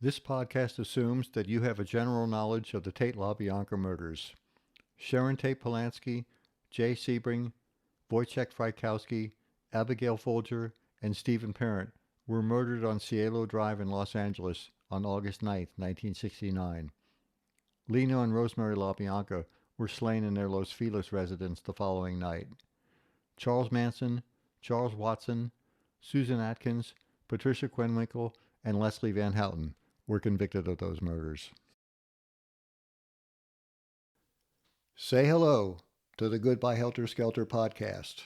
This podcast assumes that you have a general knowledge of the Tate LaBianca murders. Sharon Tate Polanski, Jay Sebring, Wojciech Frykowski, Abigail Folger, and Stephen Parent were murdered on Cielo Drive in Los Angeles on August 9, 1969. Lena and Rosemary LaBianca were slain in their Los Feliz residence the following night. Charles Manson, Charles Watson, Susan Atkins, Patricia Krenwinkel, and Leslie Van Houten were convicted of those murders. Say hello to the Goodbye Helter Skelter podcast.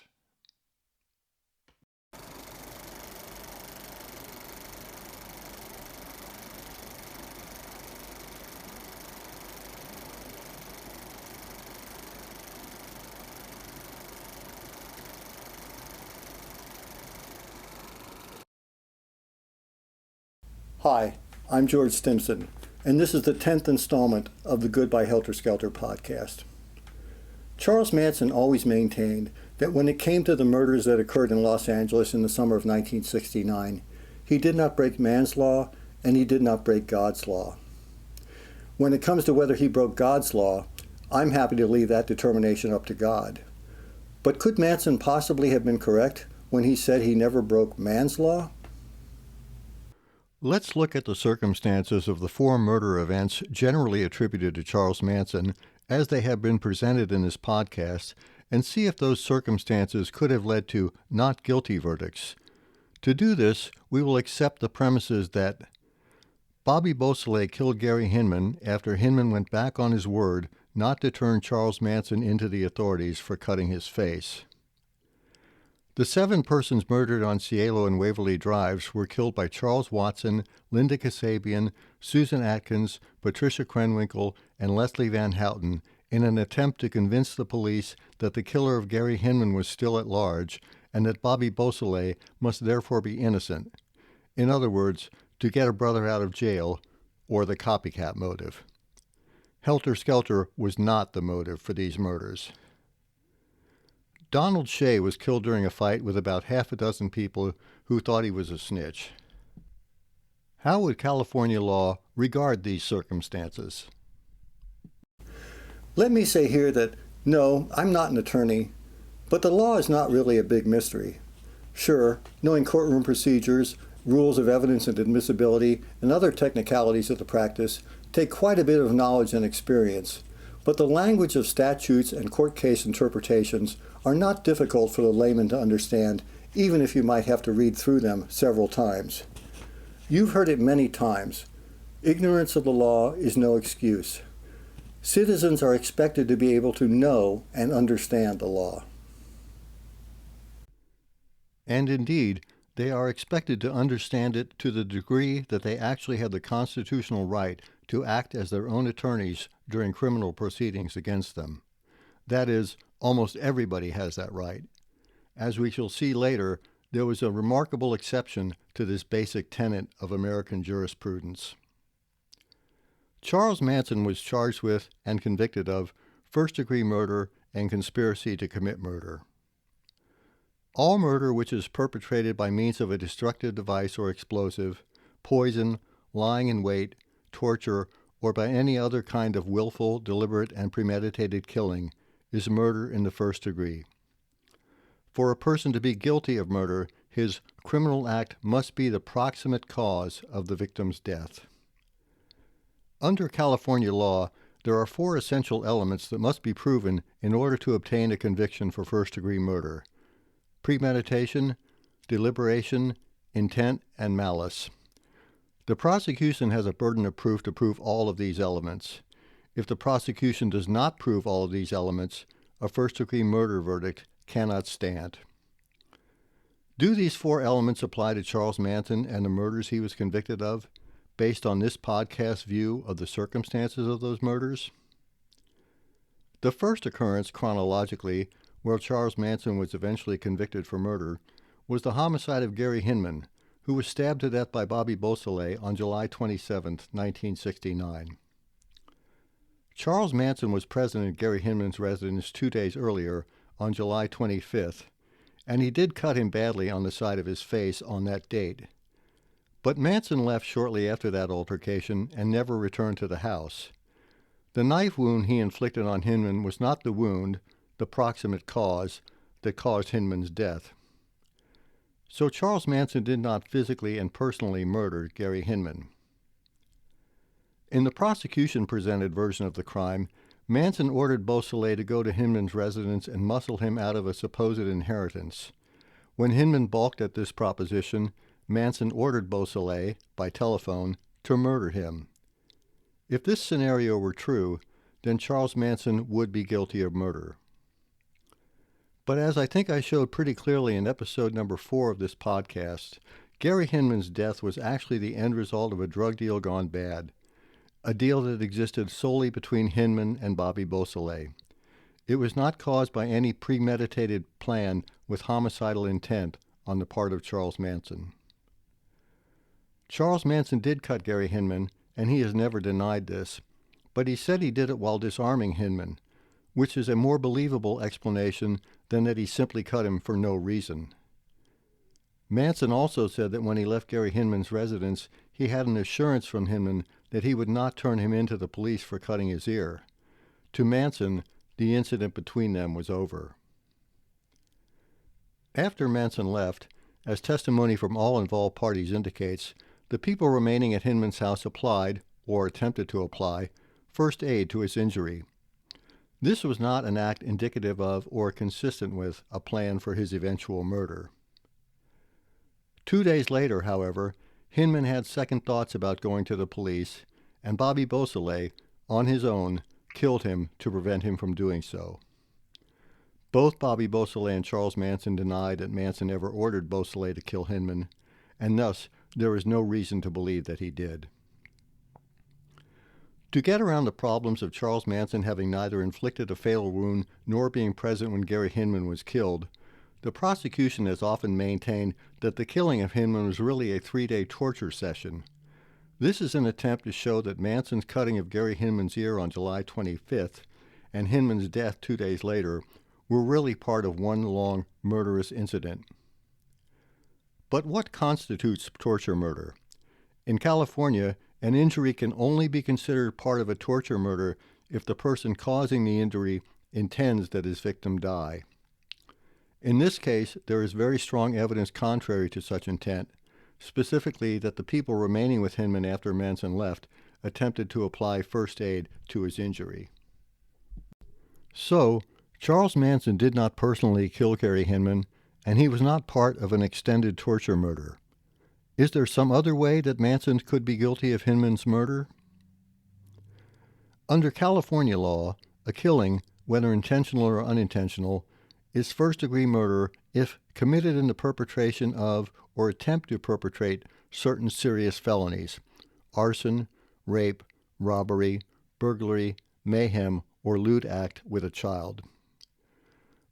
Hi, I'm George Stimson, and this is the 10th installment of the Goodbye Helter Skelter podcast. Charles Manson always maintained that when it came to the murders that occurred in Los Angeles in the summer of 1969, he did not break man's law and he did not break God's law. When it comes to whether he broke God's law, I'm happy to leave that determination up to God. But could Manson possibly have been correct when he said he never broke man's law? Let's look at the circumstances of the four murder events generally attributed to Charles Manson as they have been presented in this podcast and see if those circumstances could have led to not guilty verdicts. To do this, we will accept the premises that Bobby Beausoleil killed Gary Hinman after Hinman went back on his word not to turn Charles Manson into the authorities for cutting his face. The 7 persons murdered on Cielo and Waverly Drives were killed by Charles Watson, Linda Kasabian, Susan Atkins, Patricia Krenwinkel, and Leslie Van Houten in an attempt to convince the police that the killer of Gary Hinman was still at large and that Bobby Beausoleil must therefore be innocent. In other words, to get a brother out of jail, or the copycat motive. Helter Skelter was not the motive for these murders. Donald Shea was killed during a fight with about half a dozen people who thought he was a snitch. How would California law regard these circumstances? Let me say here that, no, I'm not an attorney, but the law is not really a big mystery. Sure, knowing courtroom procedures, rules of evidence and admissibility, and other technicalities of the practice take quite a bit of knowledge and experience, but the language of statutes and court case interpretations are not difficult for the layman to understand, even if you might have to read through them several times. You've heard it many times. Ignorance of the law is no excuse. Citizens are expected to be able to know and understand the law. And indeed, they are expected to understand it to the degree that they actually have the constitutional right to act as their own attorneys during criminal proceedings against them. That is, almost everybody has that right. As we shall see later, there was a remarkable exception to this basic tenet of American jurisprudence. Charles Manson was charged with and convicted of first-degree murder and conspiracy to commit murder. All murder which is perpetrated by means of a destructive device or explosive, poison, lying in wait, torture, or by any other kind of willful, deliberate, and premeditated killing is murder in the first degree. For a person to be guilty of murder, his criminal act must be the proximate cause of the victim's death. Under California law, there are 4 essential elements that must be proven in order to obtain a conviction for first-degree murder: premeditation, deliberation, intent, and malice. The prosecution has a burden of proof to prove all of these elements. If the prosecution does not prove all of these elements, a first-degree murder verdict cannot stand. Do these 4 elements apply to Charles Manson and the murders he was convicted of, based on this podcast view of the circumstances of those murders? The first occurrence, chronologically, where Charles Manson was eventually convicted for murder, was the homicide of Gary Hinman, who was stabbed to death by Bobby Beausoleil on July 27, 1969. Charles Manson was present at Gary Hinman's residence 2 days earlier, on July 25th, and he did cut him badly on the side of his face on that date. But Manson left shortly after that altercation and never returned to the house. The knife wound he inflicted on Hinman was not the wound, the proximate cause, that caused Hinman's death. So Charles Manson did not physically and personally murder Gary Hinman. In the prosecution presented version of the crime, Manson ordered Beausoleil to go to Hinman's residence and muscle him out of a supposed inheritance. When Hinman balked at this proposition, Manson ordered Beausoleil, by telephone, to murder him. If this scenario were true, then Charles Manson would be guilty of murder. But as I think I showed pretty clearly in episode number 4 of this podcast, Gary Hinman's death was actually the end result of a drug deal gone bad, a deal that existed solely between Hinman and Bobby Beausoleil. It was not caused by any premeditated plan with homicidal intent on the part of Charles Manson. Charles Manson did cut Gary Hinman, and he has never denied this, but he said he did it while disarming Hinman, which is a more believable explanation than that he simply cut him for no reason. Manson also said that when he left Gary Hinman's residence, he had an assurance from Hinman that he would not turn him in to the police for cutting his ear. To Manson, the incident between them was over. After Manson left, as testimony from all involved parties indicates, the people remaining at Hinman's house applied, or attempted to apply, first aid to his injury. This was not an act indicative of or consistent with a plan for his eventual murder. 2 days later, however, Hinman had second thoughts about going to the police, and Bobby Beausoleil, on his own, killed him to prevent him from doing so. Both Bobby Beausoleil and Charles Manson denied that Manson ever ordered Beausoleil to kill Hinman, and thus there is no reason to believe that he did. To get around the problems of Charles Manson having neither inflicted a fatal wound nor being present when Gary Hinman was killed, the prosecution has often maintained that the killing of Hinman was really a 3-day torture session. This is an attempt to show that Manson's cutting of Gary Hinman's ear on July 25th and Hinman's death 2 days later were really part of one long murderous incident. But what constitutes torture murder? In California, an injury can only be considered part of a torture murder if the person causing the injury intends that his victim die. In this case, there is very strong evidence contrary to such intent, specifically that the people remaining with Hinman after Manson left attempted to apply first aid to his injury. So, Charles Manson did not personally kill Gary Hinman, and he was not part of an extended torture murder. Is there some other way that Manson could be guilty of Hinman's murder? Under California law, a killing, whether intentional or unintentional, is first-degree murder if committed in the perpetration of or attempt to perpetrate certain serious felonies: arson, rape, robbery, burglary, mayhem, or lewd act with a child.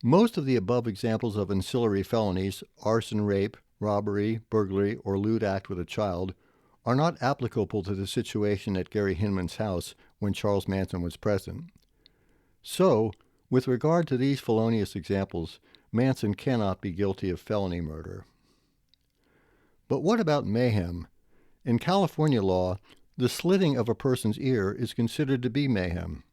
Most of the above examples of ancillary felonies, arson, rape, robbery, burglary, or lewd act with a child, are not applicable to the situation at Gary Hinman's house when Charles Manson was present. So, with regard to these felonious examples, Manson cannot be guilty of felony murder. But what about mayhem? In California law, the slitting of a person's ear is considered to be mayhem.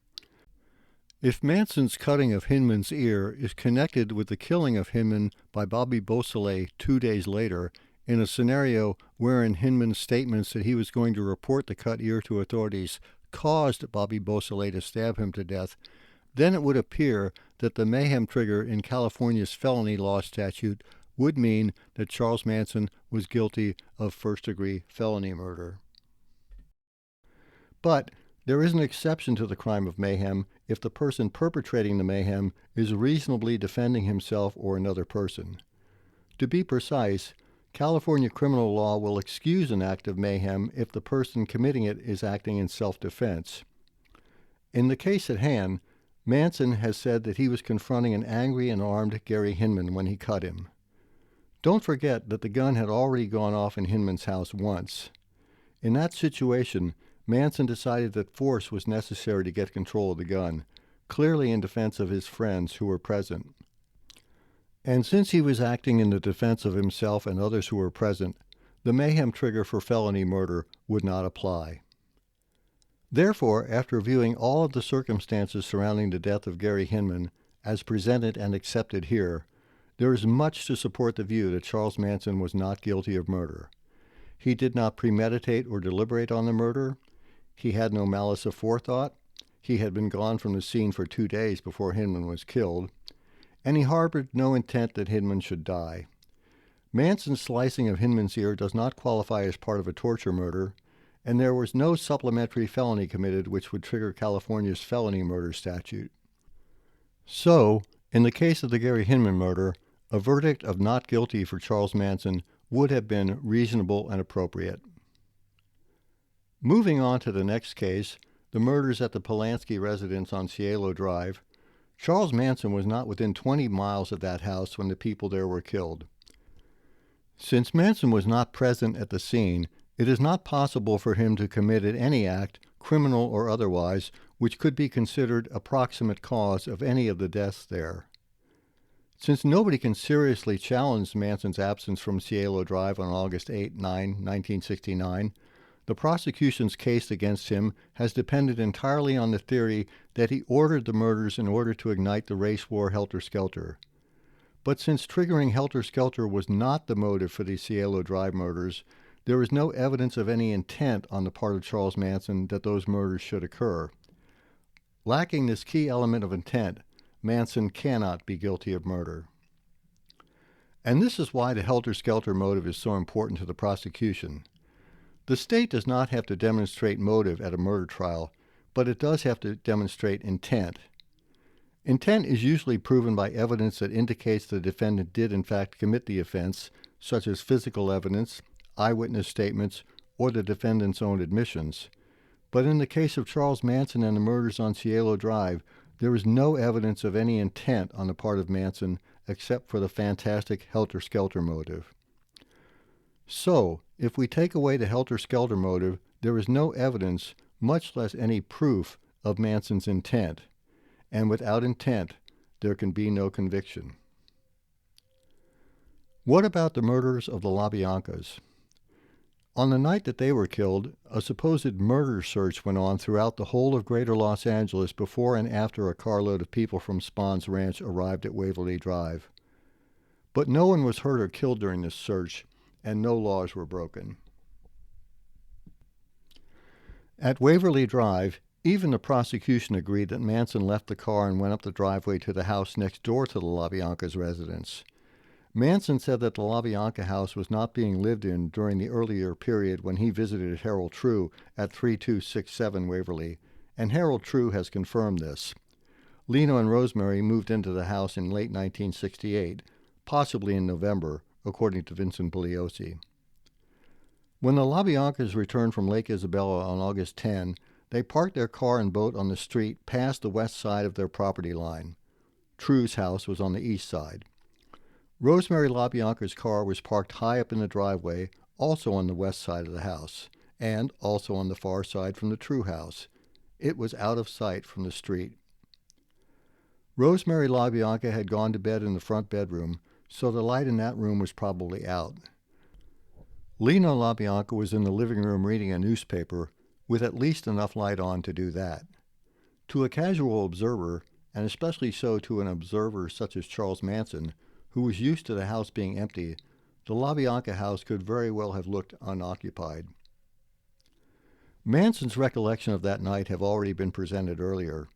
If Manson's cutting of Hinman's ear is connected with the killing of Hinman by Bobby Beausoleil 2 days later, in a scenario wherein Hinman's statements that he was going to report the cut ear to authorities caused Bobby Beausoleil to stab him to death, then it would appear that the mayhem trigger in California's felony law statute would mean that Charles Manson was guilty of first-degree felony murder. But there is an exception to the crime of mayhem if the person perpetrating the mayhem is reasonably defending himself or another person. To be precise, California criminal law will excuse an act of mayhem if the person committing it is acting in self-defense. In the case at hand, Manson has said that he was confronting an angry and armed Gary Hinman when he cut him. Don't forget that the gun had already gone off in Hinman's house once. In that situation, Manson decided that force was necessary to get control of the gun, clearly in defense of his friends who were present. And since he was acting in the defense of himself and others who were present, the mayhem trigger for felony murder would not apply. Therefore, after viewing all of the circumstances surrounding the death of Gary Hinman as presented and accepted here, there is much to support the view that Charles Manson was not guilty of murder. He did not premeditate or deliberate on the murder. He had no malice aforethought. He had been gone from the scene for 2 days before Hinman was killed. And he harbored no intent that Hinman should die. Manson's slicing of Hinman's ear does not qualify as part of a torture murder, and there was no supplementary felony committed which would trigger California's felony murder statute. So, in the case of the Gary Hinman murder, a verdict of not guilty for Charles Manson would have been reasonable and appropriate. Moving on to the next case, the murders at the Polanski residence on Cielo Drive, Charles Manson was not within 20 miles of that house when the people there were killed. Since Manson was not present at the scene, it is not possible for him to commit any act, criminal or otherwise, which could be considered approximate cause of any of the deaths there. Since nobody can seriously challenge Manson's absence from Cielo Drive on August 8-9, 1969, the prosecution's case against him has depended entirely on the theory that he ordered the murders in order to ignite the race war helter-skelter. But since triggering helter-skelter was not the motive for the Cielo Drive murders, there is no evidence of any intent on the part of Charles Manson that those murders should occur. Lacking this key element of intent, Manson cannot be guilty of murder. And this is why the helter-skelter motive is so important to the prosecution. The state does not have to demonstrate motive at a murder trial, but it does have to demonstrate intent. Intent is usually proven by evidence that indicates the defendant did in fact commit the offense, such as physical evidence, eyewitness statements, or the defendant's own admissions. But in the case of Charles Manson and the murders on Cielo Drive, there is no evidence of any intent on the part of Manson except for the fantastic helter-skelter motive. So, if we take away the helter-skelter motive, there is no evidence, much less any proof, of Manson's intent. And without intent, there can be no conviction. What about the murders of the LaBiancas? On the night that they were killed, a supposed murder search went on throughout the whole of greater Los Angeles before and after a carload of people from Spahn's ranch arrived at Waverly Drive. But no one was hurt or killed during this search, and no laws were broken. At Waverly Drive, even the prosecution agreed that Manson left the car and went up the driveway to the house next door to the LaBianca's residence. Manson said that the LaBianca house was not being lived in during the earlier period when he visited Harold True at 3267 Waverly, and Harold True has confirmed this. Lino and Rosemary moved into the house in late 1968, possibly in November, according to Vincent Bugliosi. When the LaBiancas returned from Lake Isabella on August 10, they parked their car and boat on the street past the west side of their property line. True's house was on the east side. Rosemary LaBianca's car was parked high up in the driveway, also on the west side of the house, and also on the far side from the True house. It was out of sight from the street. Rosemary LaBianca had gone to bed in the front bedroom, so the light in that room was probably out. Lino LaBianca was in the living room reading a newspaper, with at least enough light on to do that. To a casual observer, and especially so to an observer such as Charles Manson, who was used to the house being empty, the LaBianca house could very well have looked unoccupied. Manson's recollection of that night have already been presented earlier.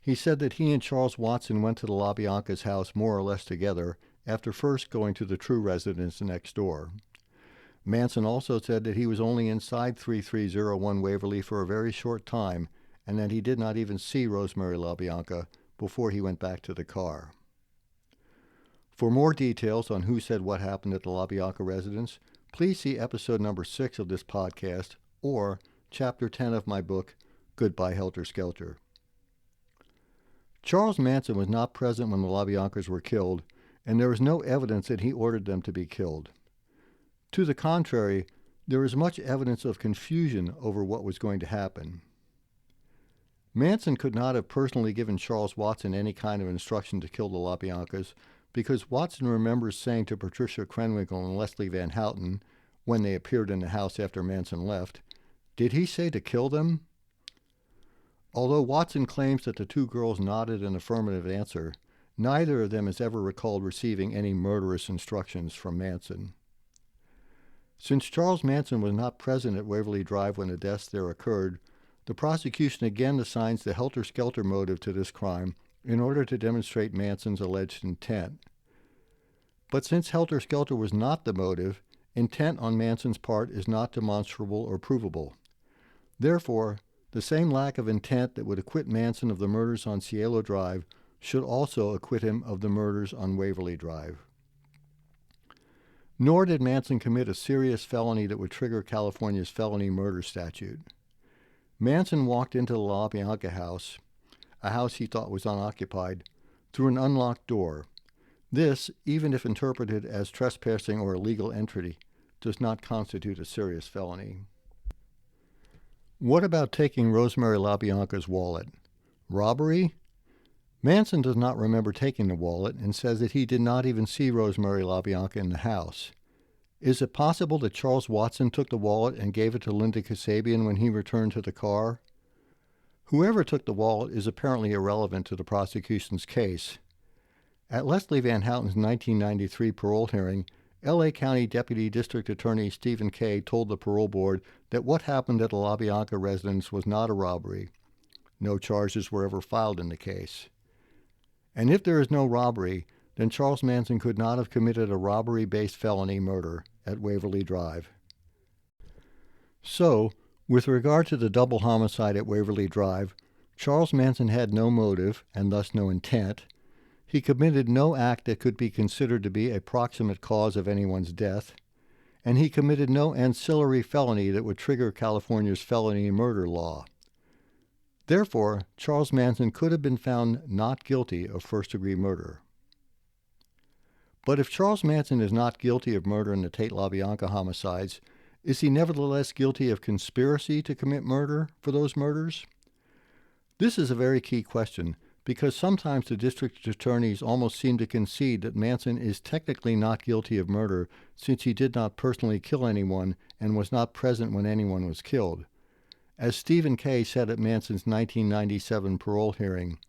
He said that he and Charles Watson went to the LaBianca's house more or less together after first going to the True residence next door. Manson also said that he was only inside 3301 Waverly for a very short time and that he did not even see Rosemary LaBianca before he went back to the car. For more details on who said what happened at the LaBianca residence, please see episode number 6 of this podcast or chapter 10 of my book, Goodbye Helter Skelter. Charles Manson was not present when the LaBiancas were killed, and there is no evidence that he ordered them to be killed. To the contrary, there is much evidence of confusion over what was going to happen. Manson could not have personally given Charles Watson any kind of instruction to kill the LaBiancas, because Watson remembers saying to Patricia Krenwinkel and Leslie Van Houten, when they appeared in the house after Manson left. Did he say to kill them? Although Watson claims that the two girls nodded an affirmative answer, neither of them has ever recalled receiving any murderous instructions from Manson. Since Charles Manson was not present at Waverly Drive when the deaths there occurred, the prosecution again assigns the helter-skelter motive to this crime in order to demonstrate Manson's alleged intent. But since helter-skelter was not the motive, intent on Manson's part is not demonstrable or provable. Therefore, the same lack of intent that would acquit Manson of the murders on Cielo Drive should also acquit him of the murders on Waverly Drive. Nor did Manson commit a serious felony that would trigger California's felony murder statute. Manson walked into the LaBianca house, a house he thought was unoccupied, through an unlocked door. This, even if interpreted as trespassing or illegal entry, does not constitute a serious felony. What about taking Rosemary LaBianca's wallet? Robbery? Manson does not remember taking the wallet and says that he did not even see Rosemary LaBianca in the house. Is it possible that Charles Watson took the wallet and gave it to Linda Kasabian when he returned to the car? Whoever took the wallet is apparently irrelevant to the prosecution's case. At Leslie Van Houten's 1993 parole hearing, L.A. County Deputy District Attorney Stephen Kay told the parole board that what happened at the LaBianca residence was not a robbery. No charges were ever filed in the case. And if there is no robbery, then Charles Manson could not have committed a robbery-based felony murder at Waverly Drive. So, with regard to the double homicide at Waverly Drive, Charles Manson had no motive, and thus no intent. He committed no act that could be considered to be a proximate cause of anyone's death, and he committed no ancillary felony that would trigger California's felony murder law. Therefore, Charles Manson could have been found not guilty of first-degree murder. But if Charles Manson is not guilty of murder in the Tate LaBianca homicides, is he nevertheless guilty of conspiracy to commit murder for those murders? This is a very key question, because sometimes the district attorneys almost seem to concede that Manson is technically not guilty of murder since he did not personally kill anyone and was not present when anyone was killed. As Stephen Kay said at Manson's 1997 parole hearing,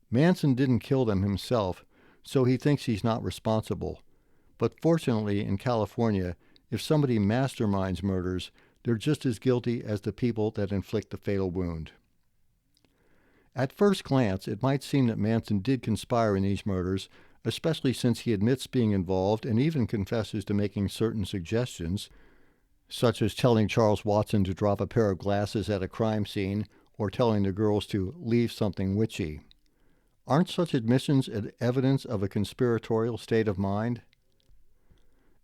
Manson didn't kill them himself, so he thinks he's not responsible. But fortunately, in California, if somebody masterminds murders, they're just as guilty as the people that inflict the fatal wound. At first glance, it might seem that Manson did conspire in these murders, especially since he admits being involved and even confesses to making certain suggestions, such as telling Charles Watson to drop a pair of glasses at a crime scene or telling the girls to leave something witchy. Aren't such admissions evidence of a conspiratorial state of mind?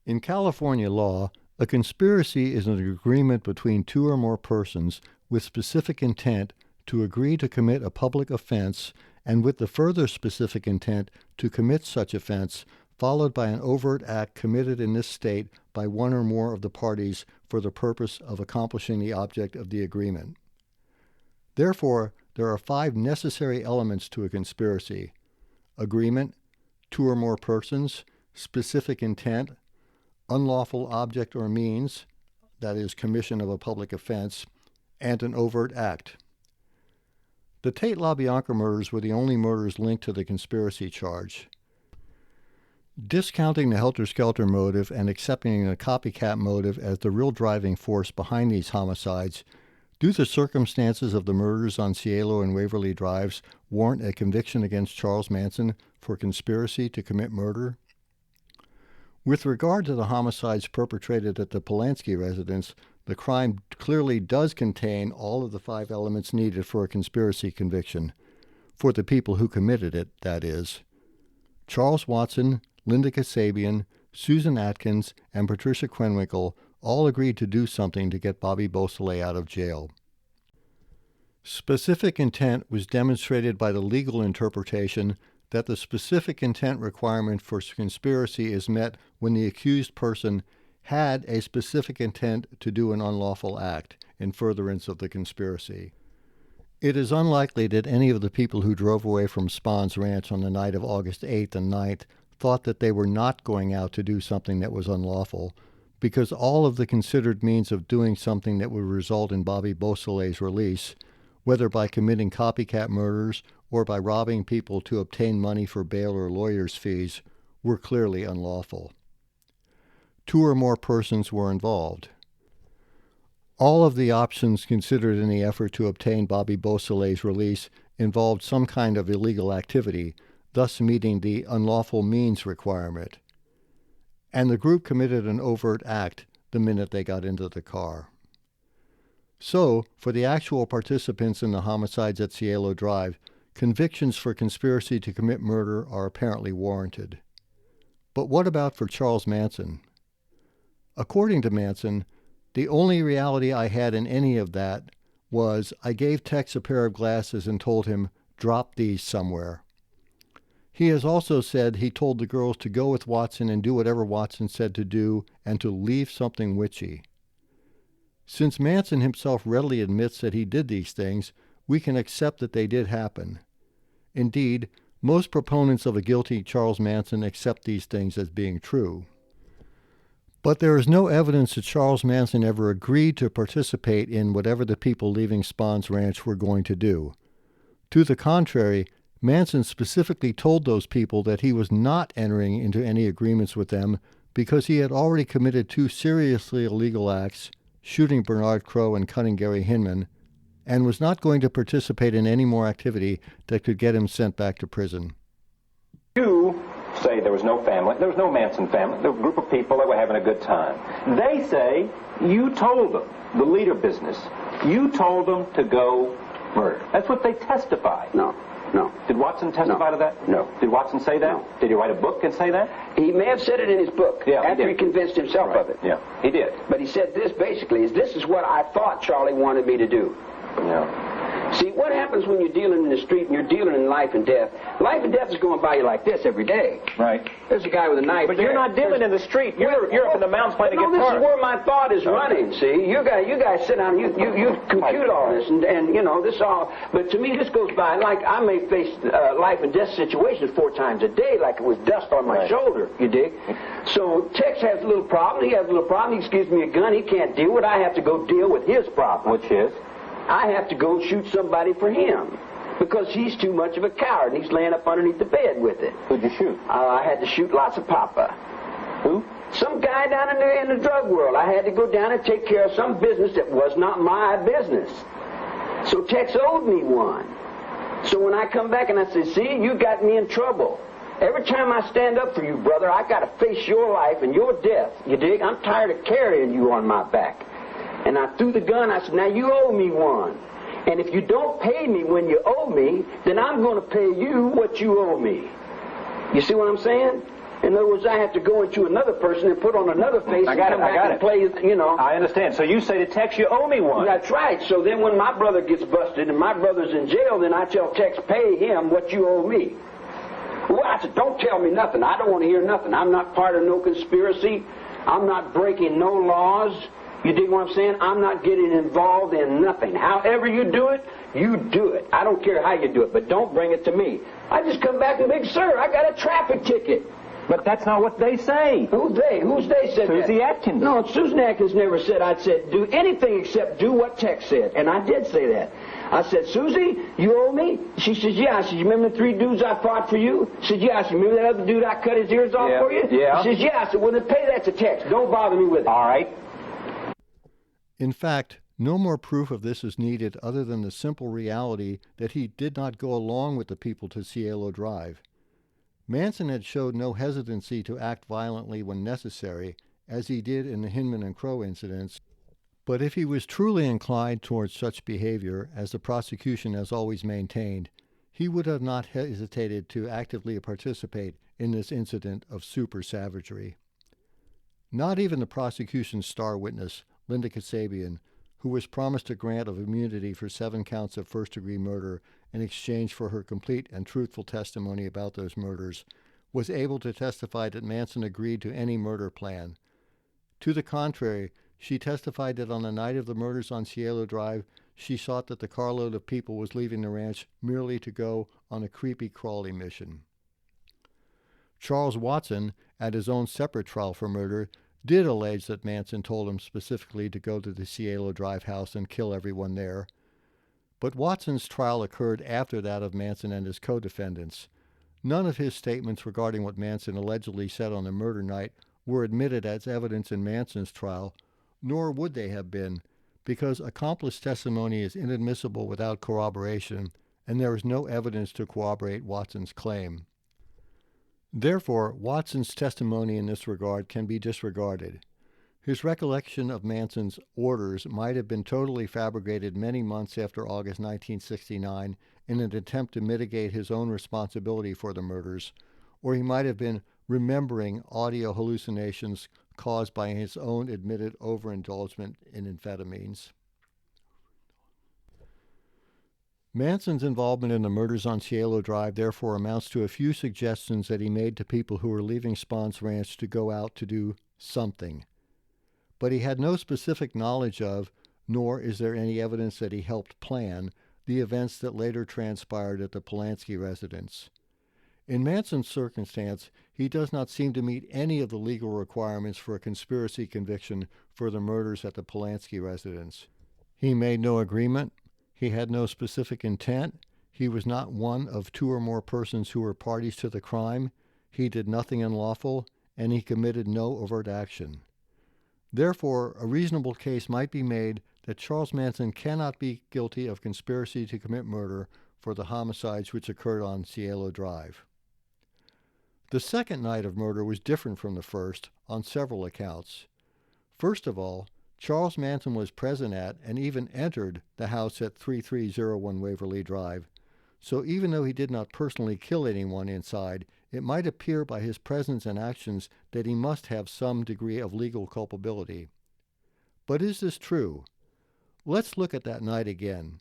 In California law, a conspiracy is an agreement between two or more persons with specific intent to agree to commit a public offense and with the further specific intent to commit such offense, followed by an overt act committed in this state by one or more of the parties for the purpose of accomplishing the object of the agreement. Therefore, there are 5 necessary elements to a conspiracy: agreement, 2 or more persons, specific intent, unlawful object or means, that is, commission of a public offense, and an overt act. The Tate LaBianca murders were the only murders linked to the conspiracy charge. Discounting the helter-skelter motive and accepting the copycat motive as the real driving force behind these homicides, do the circumstances of the murders on Cielo and Waverly Drives warrant a conviction against Charles Manson for conspiracy to commit murder? With regard to the homicides perpetrated at the Polanski residence, the crime clearly does contain all of the 5 elements needed for a conspiracy conviction, for the people who committed it, that is. Charles Watson, Linda Kasabian, Susan Atkins, and Patricia Krenwinkel all agreed to do something to get Bobby Beausoleil out of jail. Specific intent was demonstrated by the legal interpretation that the specific intent requirement for conspiracy is met when the accused person had a specific intent to do an unlawful act in furtherance of the conspiracy. It is unlikely that any of the people who drove away from Spahn's ranch on the night of August 8th and 9th thought that they were not going out to do something that was unlawful, because all of the considered means of doing something that would result in Bobby Beausoleil's release, whether by committing copycat murders or by robbing people to obtain money for bail or lawyers' fees, were clearly unlawful. 2 or more persons were involved. All of the options considered in the effort to obtain Bobby Beausoleil's release involved some kind of illegal activity, thus meeting the unlawful means requirement. And the group committed an overt act the minute they got into the car. So, for the actual participants in the homicides at Cielo Drive, convictions for conspiracy to commit murder are apparently warranted. But what about for Charles Manson? According to Manson, the only reality I had in any of that was I gave Tex a pair of glasses and told him, drop these somewhere. He has also said he told the girls to go with Watson and do whatever Watson said to do and to leave something witchy. Since Manson himself readily admits that he did these things, we can accept that they did happen. Indeed, most proponents of a guilty Charles Manson accept these things as being true. But there is no evidence that Charles Manson ever agreed to participate in whatever the people leaving Spahn's ranch were going to do. To the contrary, Manson specifically told those people that he was not entering into any agreements with them because he had already committed 2 seriously illegal acts, shooting Bernard Crowe and cutting Gary Hinman, and was not going to participate in any more activity that could get him sent back to prison. You say there was no family, there was no Manson family, there was a group of people that were having a good time. They say you told them, the leader business, you told them to go murder. That's what they testify. No. Did Watson testify to that? No. Did Watson say that? No. Did he write a book and say that? He may have said it in his book, after he convinced himself of it. Yeah, he did. But he said this basically, this is what I thought Charlie wanted me to do. Yeah. See, what happens when you're dealing in the street and you're dealing in life and death? Life and death is going by you like this every day. Right. There's a guy with a knife. But you're not dealing in the street. You're up in the mountains playing a guitar. No, this is where my thought is running, see? You guys sit down, you compute all this, and you know, this all, but to me this goes by, like I may face life and death situations 4 times a day, like it was dust on my shoulder, you dig? So Tex has a little problem, he has a little problem, he gives me a gun, he can't deal with it, I have to go deal with his problem. Which is? I have to go shoot somebody for him because he's too much of a coward and he's laying up underneath the bed with it. Who'd you shoot? I had to shoot lots of Papa. Who? Some guy down in the drug world. I had to go down and take care of some business that was not my business. So Tex owed me one. So when I come back and I say, see, you got me in trouble. Every time I stand up for you, brother, I got to face your life and your death. You dig? I'm tired of carrying you on my back. And I threw the gun. I said, now you owe me one. And if you don't pay me when you owe me, then I'm going to pay you what you owe me. You see what I'm saying? In other words, I have to go into another person and put on another face and come back and play, you know. I understand. So you say to Tex, you owe me one. That's right. So then when my brother gets busted and my brother's in jail, then I tell Tex, pay him what you owe me. Well, I said, don't tell me nothing. I don't want to hear nothing. I'm not part of no conspiracy. I'm not breaking no laws. You dig what I'm saying? I'm not getting involved in nothing. However you do it, you do it. I don't care how you do it, but don't bring it to me. I just come back and say, sir, I got a traffic ticket. But that's not what they say. Who's they? Who's they said Susie that? Atkins. No, Susan Atkins never said I'd said do anything except do what Tex said. And I did say that. I said, Susie, you owe me? She says, yeah. I said, you remember the 3 dudes I fought for you? She said, yeah. I said, remember that other dude I cut his ears off for you? Yeah. She says, yeah. I said, well, then pay that to Tex. Don't bother me with it. All right. In fact, no more proof of this is needed other than the simple reality that he did not go along with the people to Cielo Drive. Manson had showed no hesitancy to act violently when necessary, as he did in the Hinman and Crowe incidents, but if he was truly inclined towards such behavior, as the prosecution has always maintained, he would have not hesitated to actively participate in this incident of super savagery. Not even the prosecution's star witness, Linda Kasabian, who was promised a grant of immunity for 7 counts of first-degree murder in exchange for her complete and truthful testimony about those murders, was able to testify that Manson agreed to any murder plan. To the contrary, she testified that on the night of the murders on Cielo Drive, she thought that the carload of people was leaving the ranch merely to go on a creepy crawly mission. Charles Watson, at his own separate trial for murder, did allege that Manson told him specifically to go to the Cielo Drive house and kill everyone there. But Watson's trial occurred after that of Manson and his co-defendants. None of his statements regarding what Manson allegedly said on the murder night were admitted as evidence in Manson's trial, nor would they have been, because accomplice testimony is inadmissible without corroboration, and there is no evidence to corroborate Watson's claim. Therefore, Watson's testimony in this regard can be disregarded. His recollection of Manson's orders might have been totally fabricated many months after August 1969 in an attempt to mitigate his own responsibility for the murders, or he might have been remembering audio hallucinations caused by his own admitted overindulgence in amphetamines. Manson's involvement in the murders on Cielo Drive therefore amounts to a few suggestions that he made to people who were leaving Spahn's ranch to go out to do something. But he had no specific knowledge of, nor is there any evidence that he helped plan, the events that later transpired at the Polanski residence. In Manson's circumstance, he does not seem to meet any of the legal requirements for a conspiracy conviction for the murders at the Polanski residence. He made no agreement. He had no specific intent. He was not one of two or more persons who were parties to the crime. He did nothing unlawful, and he committed no overt action. Therefore, a reasonable case might be made that Charles Manson cannot be guilty of conspiracy to commit murder for the homicides which occurred on Cielo Drive. The second night of murder was different from the first on several accounts. First of all, Charles Manson was present at and even entered the house at 3301 Waverly Drive, so even though he did not personally kill anyone inside, it might appear by his presence and actions that he must have some degree of legal culpability. But is this true? Let's look at that night again.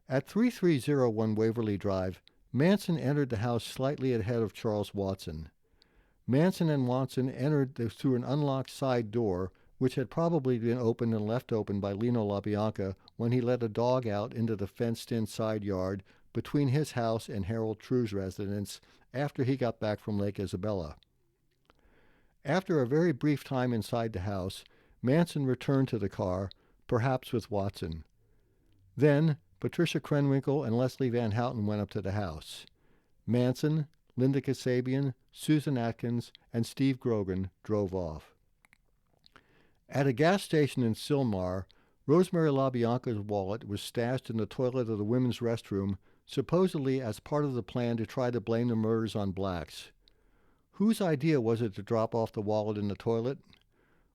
At 3301 Waverly Drive, Manson entered the house slightly ahead of Charles Watson. Manson and Watson entered through an unlocked side door, which had probably been opened and left open by Lino LaBianca when he let a dog out into the fenced-in side yard between his house and Harold True's residence after he got back from Lake Isabella. After a very brief time inside the house, Manson returned to the car, perhaps with Watson. Then, Patricia Krenwinkel and Leslie Van Houten went up to the house. Manson, Linda Kasabian, Susan Atkins, and Steve Grogan drove off. At a gas station in Sylmar, Rosemary LaBianca's wallet was stashed in the toilet of the women's restroom, supposedly as part of the plan to try to blame the murders on blacks. Whose idea was it to drop off the wallet in the toilet?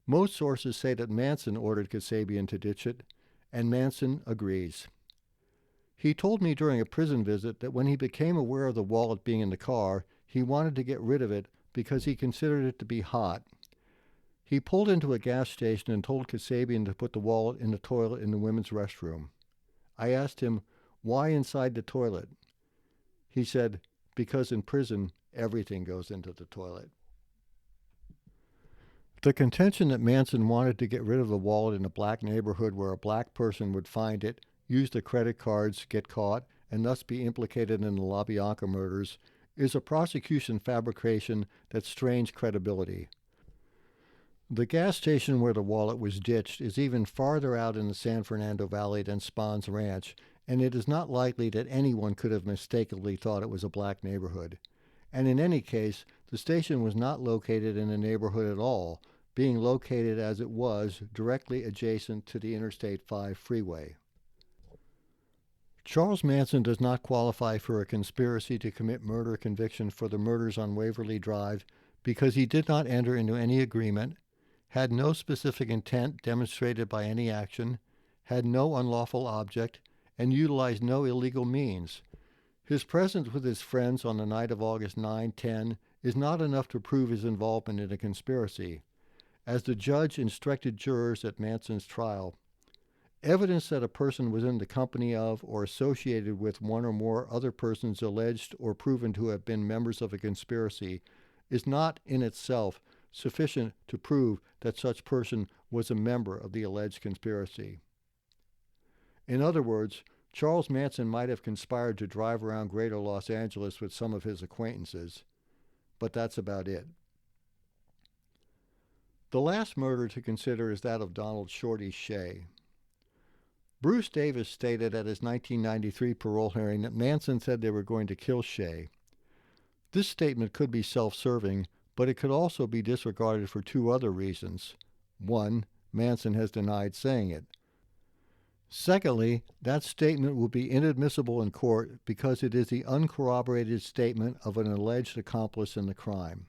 Most sources say that Manson ordered Kasabian to ditch it, and Manson agrees. He told me during a prison visit that when he became aware of the wallet being in the car, he wanted to get rid of it because he considered it to be hot. He pulled into a gas station and told Kasabian to put the wallet in the toilet in the women's restroom. I asked him, why inside the toilet? He said, because in prison, everything goes into the toilet. The contention that Manson wanted to get rid of the wallet in a black neighborhood where a black person would find it, use the credit cards, get caught, and thus be implicated in the LaBianca murders is a prosecution fabrication that strains credibility. The gas station where the wallet was ditched is even farther out in the San Fernando Valley than Spahn's ranch, and it is not likely that anyone could have mistakenly thought it was a black neighborhood. And in any case, the station was not located in a neighborhood at all, being located as it was directly adjacent to the Interstate 5 freeway. Charles Manson does not qualify for a conspiracy to commit murder conviction for the murders on Waverly Drive because he did not enter into any agreement, had no specific intent demonstrated by any action, had no unlawful object, and utilized no illegal means. His presence with his friends on the night of August 9-10 is not enough to prove his involvement in a conspiracy. As the judge instructed jurors at Manson's trial, evidence that a person was in the company of or associated with one or more other persons alleged or proven to have been members of a conspiracy is not in itself sufficient to prove that such person was a member of the alleged conspiracy. In other words, Charles Manson might have conspired to drive around Greater Los Angeles with some of his acquaintances, but that's about it. The last murder to consider is that of Donald Shorty Shea. Bruce Davis stated at his 1993 parole hearing that Manson said they were going to kill Shea. This statement could be self-serving, but it could also be disregarded for two other reasons. One, Manson has denied saying it. Secondly, that statement will be inadmissible in court because it is the uncorroborated statement of an alleged accomplice in the crime.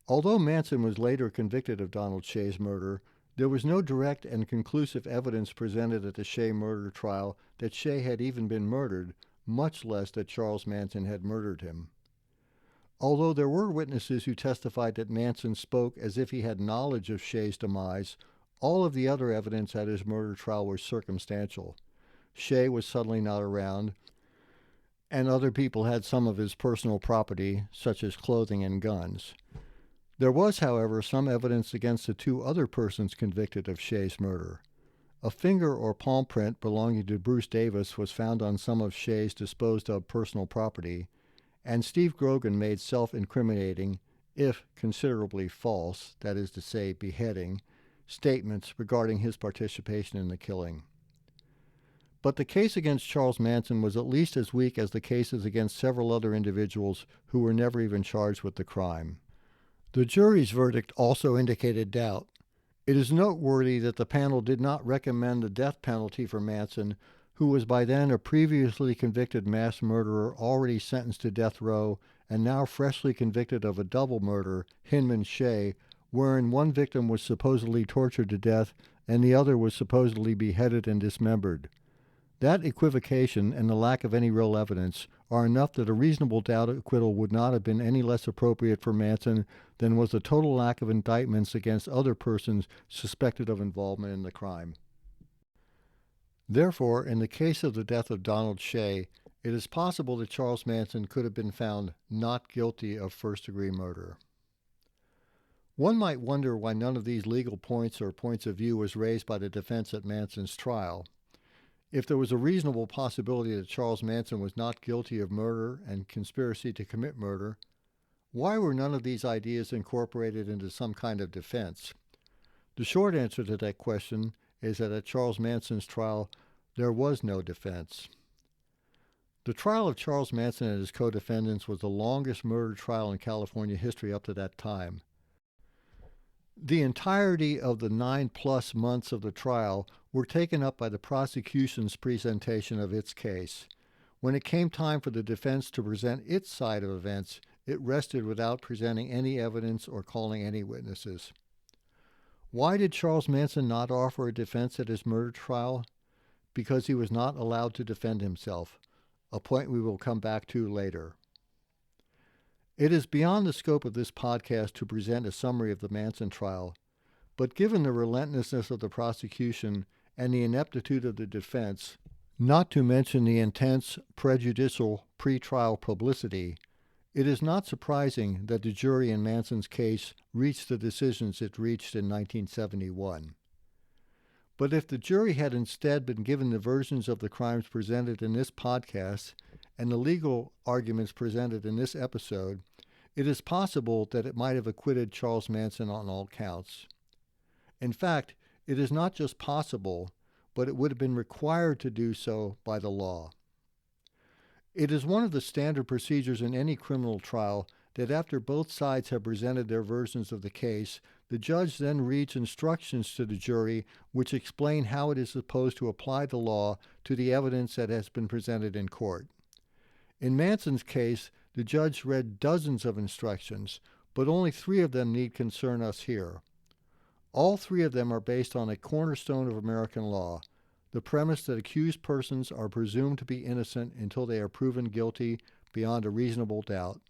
Although Manson was later convicted of Donald Shea's murder, there was no direct and conclusive evidence presented at the Shea murder trial that Shea had even been murdered, much less that Charles Manson had murdered him. Although there were witnesses who testified that Manson spoke as if he had knowledge of Shea's demise, all of the other evidence at his murder trial was circumstantial. Shea was suddenly not around, and other people had some of his personal property, such as clothing and guns. There was, however, some evidence against the two other persons convicted of Shea's murder. A finger or palm print belonging to Bruce Davis was found on some of Shea's disposed of personal property, and Steve Grogan made self-incriminating, if considerably false, that is to say, beheading, statements regarding his participation in the killing. But the case against Charles Manson was at least as weak as the cases against several other individuals who were never even charged with the crime. The jury's verdict also indicated doubt. It is noteworthy that the panel did not recommend the death penalty for Manson, who was by then a previously convicted mass murderer already sentenced to death row and now freshly convicted of a double murder, Hinman Shea, wherein one victim was supposedly tortured to death and the other was supposedly beheaded and dismembered. That equivocation and the lack of any real evidence are enough that a reasonable doubt acquittal would not have been any less appropriate for Manson than was the total lack of indictments against other persons suspected of involvement in the crime. Therefore, in the case of the death of Donald Shea, it is possible that Charles Manson could have been found not guilty of first-degree murder. One might wonder why none of these legal points or points of view was raised by the defense at Manson's trial. If there was a reasonable possibility that Charles Manson was not guilty of murder and conspiracy to commit murder, why were none of these ideas incorporated into some kind of defense? The short answer to that question is that at Charles Manson's trial, there was no defense. The trial of Charles Manson and his co-defendants was the longest murder trial in California history up to that time. The entirety of the 9+ months of the trial were taken up by the prosecution's presentation of its case. When it came time for the defense to present its side of events, it rested without presenting any evidence or calling any witnesses. Why did Charles Manson not offer a defense at his murder trial? Because he was not allowed to defend himself, a point we will come back to later. It is beyond the scope of this podcast to present a summary of the Manson trial, but given the relentlessness of the prosecution and the ineptitude of the defense, not to mention the intense, prejudicial pre-trial publicity, it is not surprising that the jury in Manson's case reached the decisions it reached in 1971. But if the jury had instead been given the versions of the crimes presented in this podcast and the legal arguments presented in this episode, it is possible that it might have acquitted Charles Manson on all counts. In fact, it is not just possible, but it would have been required to do so by the law. It is one of the standard procedures in any criminal trial that after both sides have presented their versions of the case, the judge then reads instructions to the jury which explain how it is supposed to apply the law to the evidence that has been presented in court. In Manson's case, the judge read dozens of instructions, but only 3 of them need concern us here. All 3 of them are based on a cornerstone of American law, the premise that accused persons are presumed to be innocent until they are proven guilty beyond a reasonable doubt.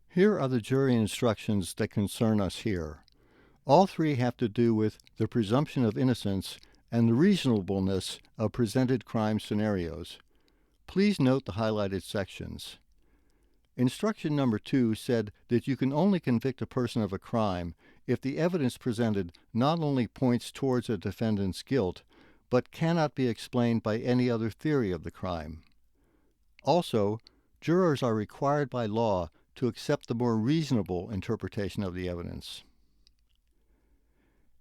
Here are the jury instructions that concern us here. All 3 have to do with the presumption of innocence and the reasonableness of presented crime scenarios. Please note the highlighted sections. Instruction number 2 said that you can only convict a person of a crime if the evidence presented not only points towards a defendant's guilt, but cannot be explained by any other theory of the crime. Also, jurors are required by law to accept the more reasonable interpretation of the evidence.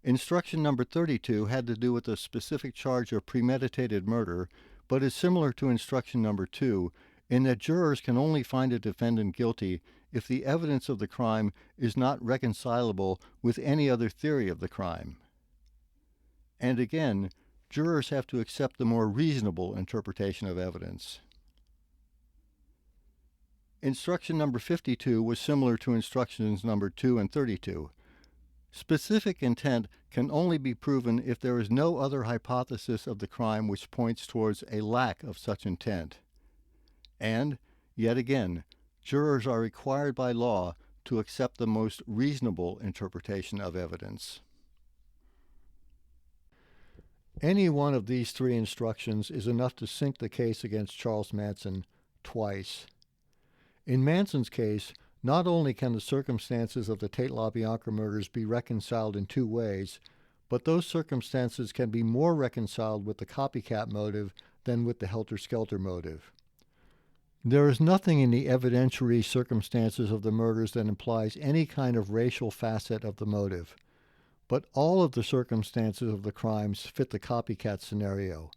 Instruction number 32 had to do with a specific charge of premeditated murder, but is similar to instruction number 2 in that jurors can only find a defendant guilty if the evidence of the crime is not reconcilable with any other theory of the crime. And again, jurors have to accept the more reasonable interpretation of evidence. Instruction number 52 was similar to instructions number 2 and 32. Specific intent can only be proven if there is no other hypothesis of the crime which points towards a lack of such intent. And, yet again, jurors are required by law to accept the most reasonable interpretation of evidence. Any one of these three instructions is enough to sink the case against Charles Manson twice. In Manson's case, not only can the circumstances of the Tate-LaBianca murders be reconciled in two ways, but those circumstances can be more reconciled with the copycat motive than with the helter-skelter motive. There is nothing in the evidentiary circumstances of the murders that implies any kind of racial facet of the motive, but all of the circumstances of the crimes fit the copycat scenario.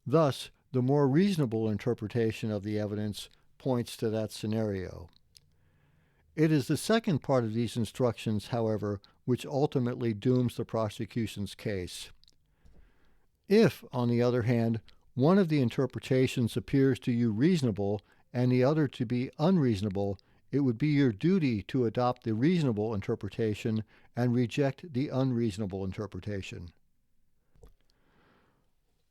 Thus, the more reasonable interpretation of the evidence points to that scenario. It is the second part of these instructions, however, which ultimately dooms the prosecution's case. If, on the other hand, one of the interpretations appears to you reasonable and the other to be unreasonable, it would be your duty to adopt the reasonable interpretation and reject the unreasonable interpretation.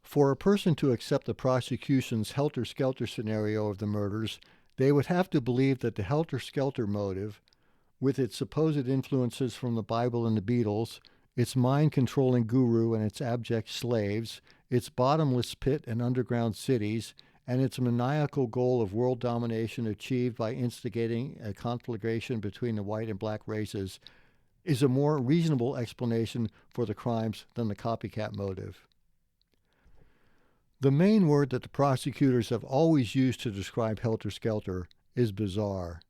For a person to accept the prosecution's helter-skelter scenario of the murders, they would have to believe that the helter-skelter motive, with its supposed influences from the Bible and the Beatles, its mind-controlling guru and its abject slaves, its bottomless pit and underground cities, and its maniacal goal of world domination achieved by instigating a conflagration between the white and black races, is a more reasonable explanation for the crimes than the copycat motive. The main word that the prosecutors have always used to describe helter-skelter is bizarre.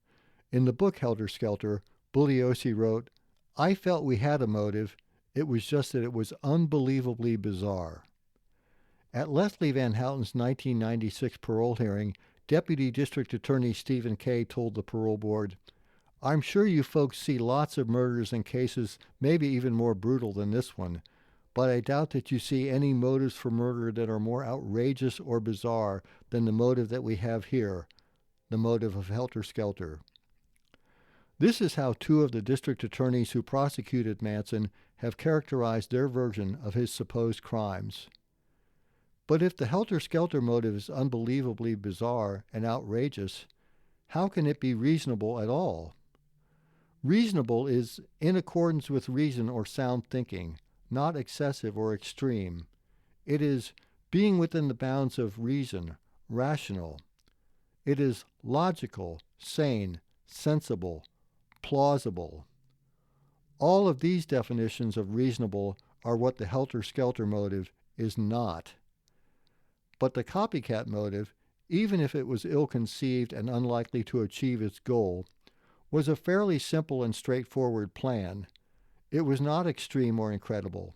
In the book Helter-Skelter, Bugliosi wrote, "I felt we had a motive, it was just that it was unbelievably bizarre." At Leslie Van Houten's 1996 parole hearing, Deputy District Attorney Stephen Kay told the parole board, "I'm sure you folks see lots of murders and cases maybe even more brutal than this one, but I doubt that you see any motives for murder that are more outrageous or bizarre than the motive that we have here, the motive of helter-skelter." This is how two of the district attorneys who prosecuted Manson have characterized their version of his supposed crimes. But if the helter-skelter motive is unbelievably bizarre and outrageous, how can it be reasonable at all? Reasonable is in accordance with reason or sound thinking, not excessive or extreme. It is being within the bounds of reason, rational. It is logical, sane, sensible, plausible. All of these definitions of reasonable are what the helter-skelter motive is not. But the copycat motive, even if it was ill-conceived and unlikely to achieve its goal, was a fairly simple and straightforward plan. It was not extreme or incredible.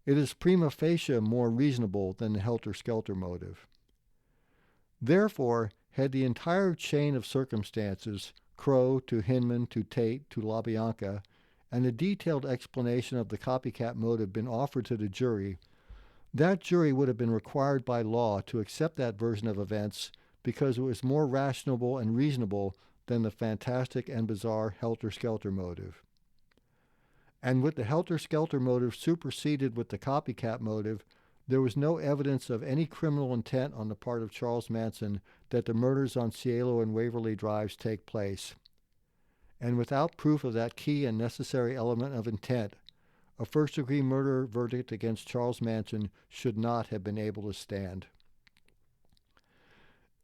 It is prima facie more reasonable than the helter-skelter motive. Therefore, had the entire chain of circumstances, Crow to Hinman to Tate to LaBianca, and a detailed explanation of the copycat motive been offered to the jury, that jury would have been required by law to accept that version of events because it was more rational and reasonable than the fantastic and bizarre helter-skelter motive. And with the helter-skelter motive superseded with the copycat motive, there was no evidence of any criminal intent on the part of Charles Manson that the murders on Cielo and Waverly Drives take place. And without proof of that key and necessary element of intent, a first-degree murder verdict against Charles Manson should not have been able to stand.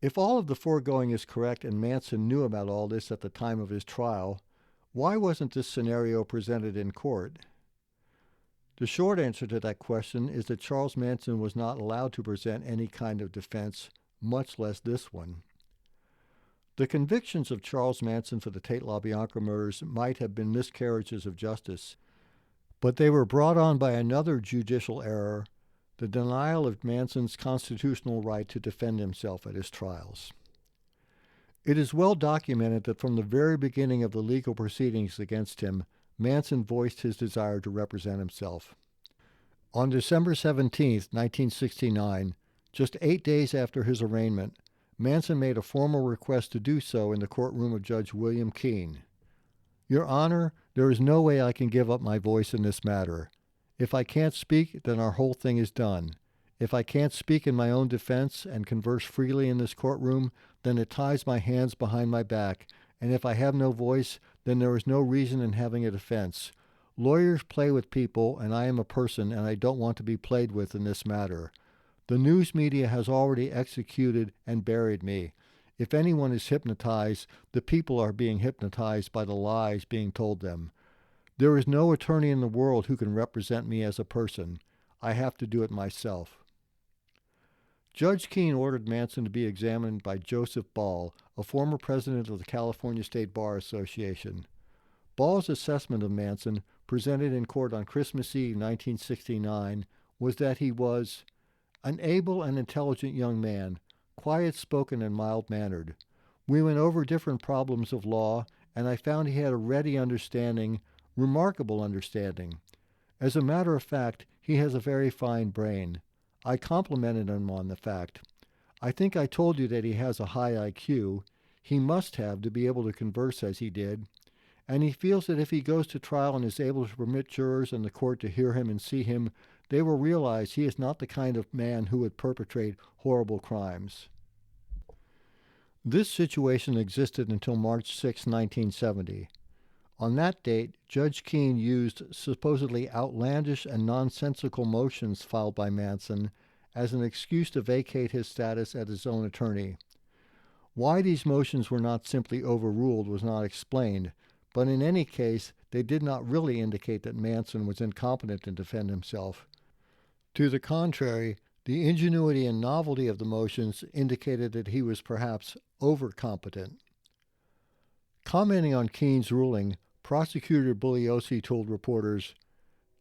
If all of the foregoing is correct and Manson knew about all this at the time of his trial, why wasn't this scenario presented in court? The short answer to that question is that Charles Manson was not allowed to present any kind of defense, much less this one. The convictions of Charles Manson for the Tate-LaBianca murders might have been miscarriages of justice, But they were brought on by another judicial error, the denial of Manson's constitutional right to defend himself at his trials. It is well documented that from the very beginning of the legal proceedings against him, Manson voiced his desire to represent himself. On December 17, 1969, just 8 days after his arraignment, Manson made a formal request to do so in the courtroom of Judge William Keene. "Your Honor, there is no way I can give up my voice in this matter. If I can't speak, then our whole thing is done. If I can't speak in my own defense and converse freely in this courtroom, then it ties my hands behind my back, and if I have no voice, then there is no reason in having a defense. Lawyers play with people, and I am a person, and I don't want to be played with in this matter. The news media has already executed and buried me. If anyone is hypnotized, the people are being hypnotized by the lies being told them. There is no attorney in the world who can represent me as a person. I have to do it myself." Judge Keene ordered Manson to be examined by Joseph Ball, a former president of the California State Bar Association. Ball's assessment of Manson, presented in court on Christmas Eve 1969, was that he was an able and intelligent young man, quiet-spoken and mild-mannered. We went over different problems of law, and I found he had a ready understanding, remarkable understanding. As a matter of fact, he has a very fine brain. I complimented him on the fact. I think I told you that he has a high IQ. He must have to be able to converse as he did. And he feels that if he goes to trial and is able to permit jurors and the court to hear him and see him, they will realize he is not the kind of man who would perpetrate horrible crimes. This situation existed until March 6, 1970. On that date, Judge Keene used supposedly outlandish and nonsensical motions filed by Manson as an excuse to vacate his status as his own attorney. Why these motions were not simply overruled was not explained, but in any case, they did not really indicate that Manson was incompetent to defend himself. To the contrary, the ingenuity and novelty of the motions indicated that he was perhaps overcompetent. Commenting on Keene's ruling, Prosecutor Bugliosi told reporters,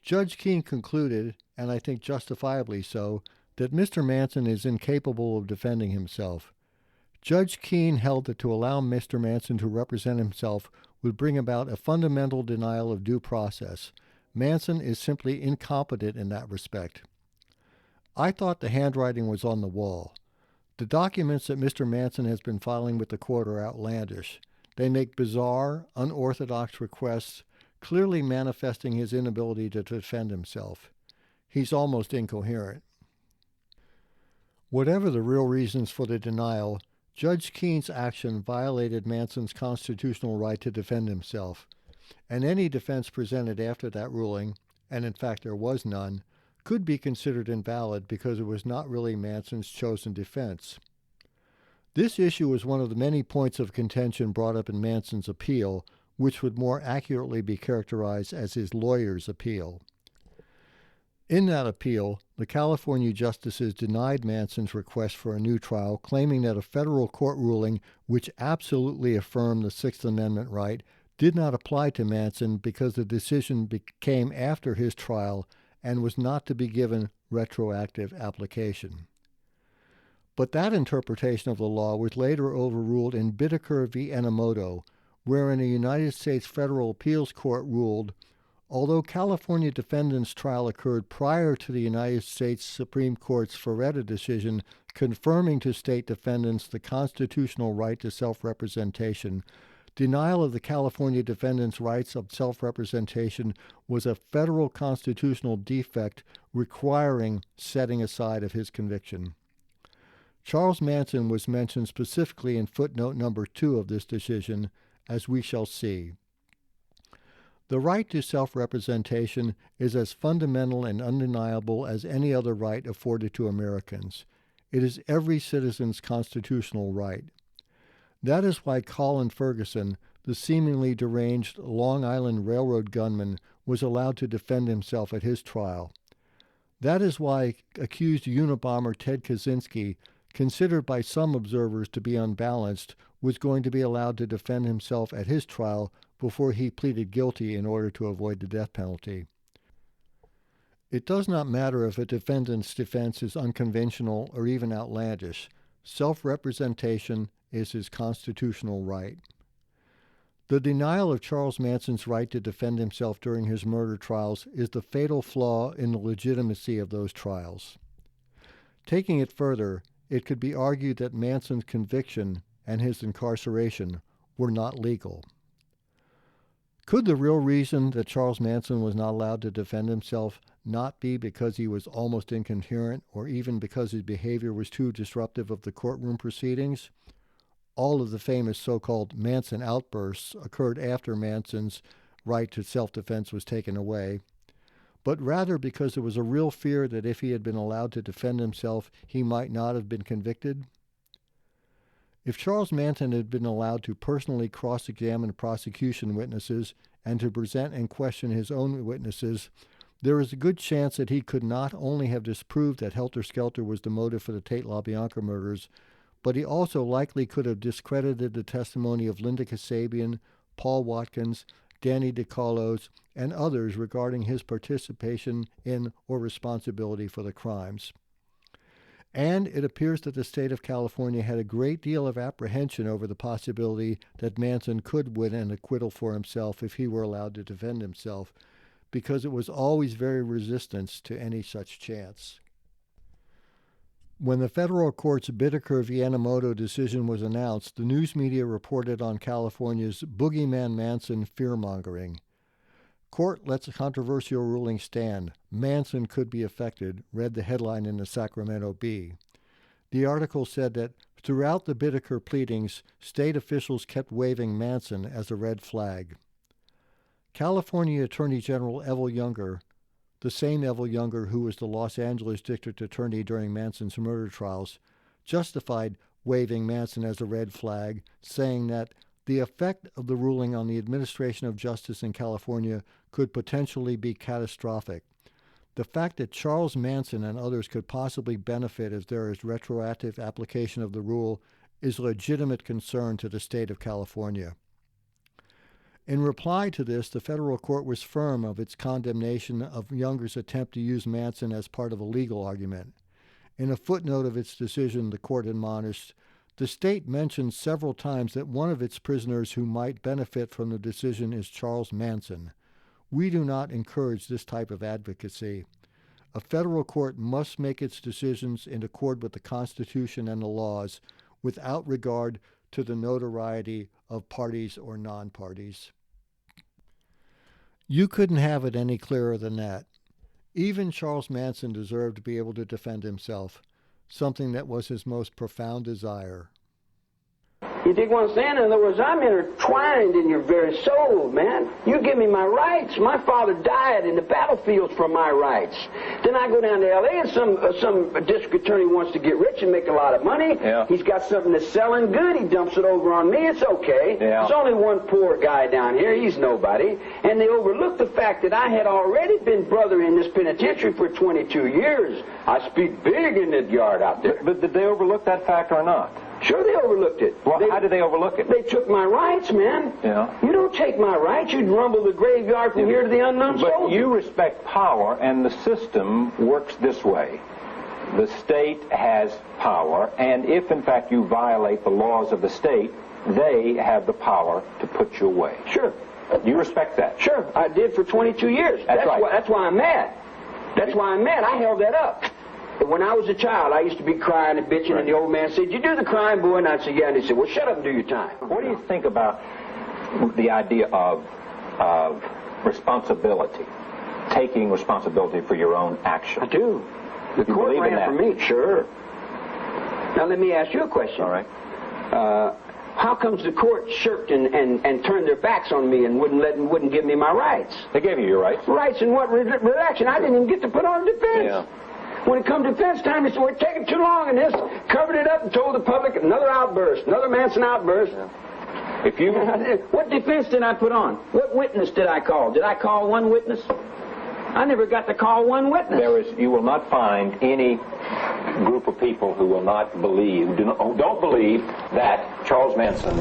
"Judge Keene concluded, and I think justifiably so, that Mr. Manson is incapable of defending himself. Judge Keene held that to allow Mr. Manson to represent himself would bring about a fundamental denial of due process. Manson is simply incompetent in that respect." I thought the handwriting was on the wall. The documents that Mr. Manson has been filing with the court are outlandish. They make bizarre, unorthodox requests, clearly manifesting his inability to defend himself. He's almost incoherent. Whatever the real reasons for the denial, Judge Keene's action violated Manson's constitutional right to defend himself, and any defense presented after that ruling, and in fact there was none, could be considered invalid because it was not really Manson's chosen defense. This issue was one of the many points of contention brought up in Manson's appeal, which would more accurately be characterized as his lawyer's appeal. In that appeal, the California justices denied Manson's request for a new trial, claiming that a federal court ruling which absolutely affirmed the Sixth Amendment right did not apply to Manson because the decision came after his trial and was not to be given retroactive application. But that interpretation of the law was later overruled in Bittaker v. Enomoto, wherein a United States Federal Appeals Court ruled, although California defendant's trial occurred prior to the United States Supreme Court's Ferretta decision confirming to state defendants the constitutional right to self-representation, denial of the California defendant's rights of self-representation was a federal constitutional defect requiring setting aside of his conviction. Charles Manson was mentioned specifically in footnote number 2 of this decision, as we shall see. The right to self-representation is as fundamental and undeniable as any other right afforded to Americans. It is every citizen's constitutional right. That is why Colin Ferguson, the seemingly deranged Long Island Railroad gunman, was allowed to defend himself at his trial. That is why accused Unabomber Ted Kaczynski, considered by some observers to be unbalanced, was going to be allowed to defend himself at his trial before he pleaded guilty in order to avoid the death penalty. It does not matter if a defendant's defense is unconventional or even outlandish. Self-representation is his constitutional right. The denial of Charles Manson's right to defend himself during his murder trials is the fatal flaw in the legitimacy of those trials. Taking it further, it could be argued that Manson's conviction and his incarceration were not legal. Could the real reason that Charles Manson was not allowed to defend himself not be because he was almost incoherent or even because his behavior was too disruptive of the courtroom proceedings? All of the famous so-called Manson outbursts occurred after Manson's right to self-defense was taken away, but rather because there was a real fear that if he had been allowed to defend himself, he might not have been convicted? If Charles Manson had been allowed to personally cross-examine prosecution witnesses and to present and question his own witnesses, there is a good chance that he could not only have disproved that Helter Skelter was the motive for the Tate LaBianca murders, but he also likely could have discredited the testimony of Linda Kasabian, Paul Watkins, Danny DeCarlos, and others regarding his participation in or responsibility for the crimes. And it appears that the state of California had a great deal of apprehension over the possibility that Manson could win an acquittal for himself if he were allowed to defend himself, because it was always very resistant to any such chance. When the federal court's Bittaker v. Enomoto decision was announced, the news media reported on California's Boogeyman Manson fear-mongering. Court lets a controversial ruling stand. Manson could be affected, read the headline in the Sacramento Bee. The article said that throughout the Bittaker pleadings, state officials kept waving Manson as a red flag. California Attorney General Evel Younger, the same Evel Younger who was the Los Angeles District Attorney during Manson's murder trials, justified waving Manson as a red flag, saying that the effect of the ruling on the administration of justice in California could potentially be catastrophic. The fact that Charles Manson and others could possibly benefit if there is retroactive application of the rule is a legitimate concern to the state of California. In reply to this, the federal court was firm of its condemnation of Younger's attempt to use Manson as part of a legal argument. In a footnote of its decision, the court admonished, the state mentioned several times that one of its prisoners who might benefit from the decision is Charles Manson. We do not encourage this type of advocacy. A federal court must make its decisions in accord with the Constitution and the laws, without regard to the notoriety of parties or non-parties. You couldn't have it any clearer than that. Even Charles Manson deserved to be able to defend himself, something that was his most profound desire. You dig what I'm saying? In other words, I'm intertwined in your very soul, man. You give me my rights. My father died in the battlefields for my rights. Then I go down to L.A. and some district attorney wants to get rich and make a lot of money. Yeah. He's got something that's selling good. He dumps it over on me. It's okay. Yeah. There's only one poor guy down here. He's nobody. And they overlook the fact that I had already been brother in this penitentiary for 22 years. I speak big in that yard out there. But did they overlook that fact or not? Sure, they overlooked it. Well, how did they overlook it? They took my rights, man. Yeah. You don't take my rights. You'd rumble the graveyard from here to the unknown But soldier. you respect power, and the system works this way. The state has power, and if, in fact, you violate the laws of the state, they have the power to put you away. Sure. You respect that? Sure. I did for 22 years. That's right. That's why I'm mad. That's why I'm mad. I held that up. When I was a child, I used to be crying and bitching, and the old man said, you do the crime, boy? And I'd say, yeah. And he said, well, shut up and do your time. What do you think about the idea of responsibility, taking responsibility for your own actions? I do. The You court believe in ran that? for me. Sure. Now, let me ask you a question. All right. How comes the court shirked and turned their backs on me and wouldn't give me my rights? They gave you your rights. Rights in what redaction? I didn't even get to put on defense. Yeah. When it come to defense time, they said, we're taking too long in this, covered it up and told the public another outburst, another Manson outburst. Yeah. If you... What defense did I put on? What witness did I call? Did I call one witness? I never got to call one witness. You will not find any group of people who will not believe, who don't believe that Charles Manson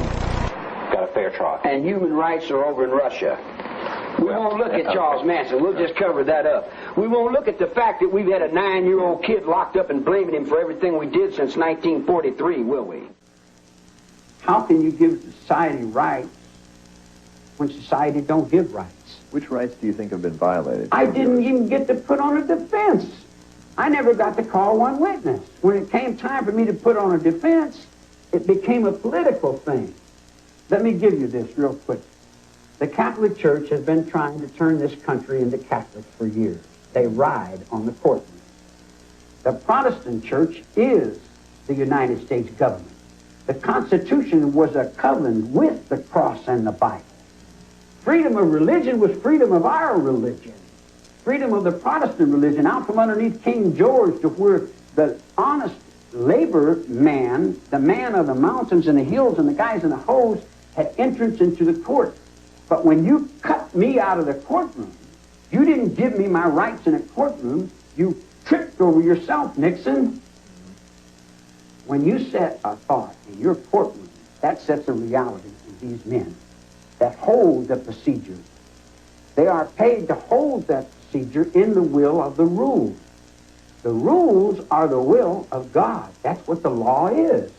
got a fair trial. And human rights are over in Russia. We won't look at Charles Manson. We'll just cover that up. We won't look at the fact that we've had a 9-year-old kid locked up and blaming him for everything we did since 1943, will we? How can you give society rights when society don't give rights? Which rights do you think have been violated? I didn't even get to put on a defense. I never got to call one witness. When it came time for me to put on a defense, it became a political thing. Let me give you this real quick. The Catholic Church has been trying to turn this country into Catholic for years. They ride on the courtroom. The Protestant Church is the United States government. The Constitution was a covenant with the cross and the Bible. Freedom of religion was freedom of our religion. Freedom of the Protestant religion, out from underneath King George to where the honest labor man, the man of the mountains and the hills and the guys in the hose, had entrance into the court. But when you cut me out of the courtroom, you didn't give me my rights in a courtroom. You tripped over yourself, Nixon. When you set a thought in your courtroom, that sets a reality in these men that hold the procedure. They are paid to hold that procedure in the will of the rules. The rules are the will of God. That's what the law is.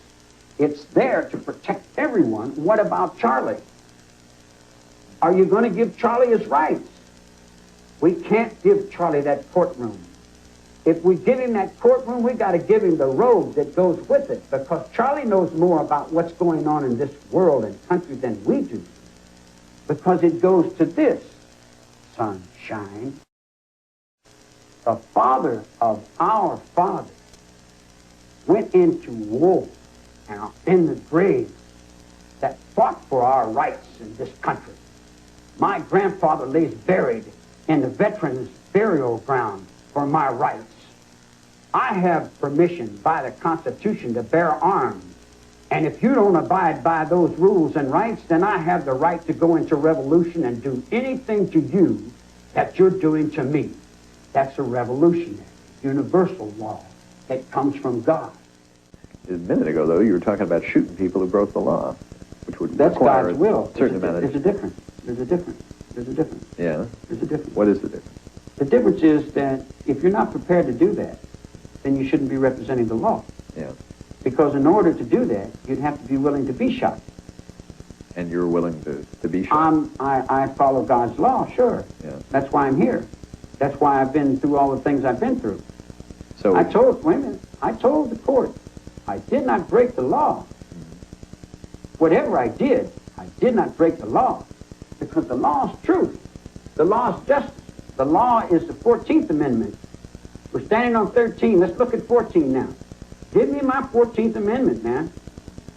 It's there to protect everyone. What about Charlie? Are you going to give Charlie his rights? We can't give Charlie that courtroom. If we give him that courtroom, we got to give him the robe that goes with it, because Charlie knows more about what's going on in this world and country than we do, because it goes to this: sunshine. The father of our father went into war and in the grave that fought for our rights in this country. My grandfather lays buried in the veterans' burial ground for my rights. I have permission by the Constitution to bear arms. And if you don't abide by those rules and rights, then I have the right to go into revolution and do anything to you that you're doing to me. That's a revolutionary, universal law that comes from God. A minute ago, though, you were talking about shooting people who broke the law, which would That's require God's will. a certain amount of... There's a difference. There's a difference. There's a difference. Yeah? There's a difference. What is the difference? The difference is that if you're not prepared to do that, then you shouldn't be representing the law. Yeah. Because in order to do that, you'd have to be willing to be shot. And you're willing to be shot? I follow God's law, sure. Yeah. That's why I'm here. That's why I've been through all the things I've been through. So wait a minute, I told the court, I did not break the law. Whatever I did not break the law, because the law is truth. The law is justice. The law is the 14th Amendment. We're standing on 13. Let's look at 14 now. Give me my 14th Amendment, man.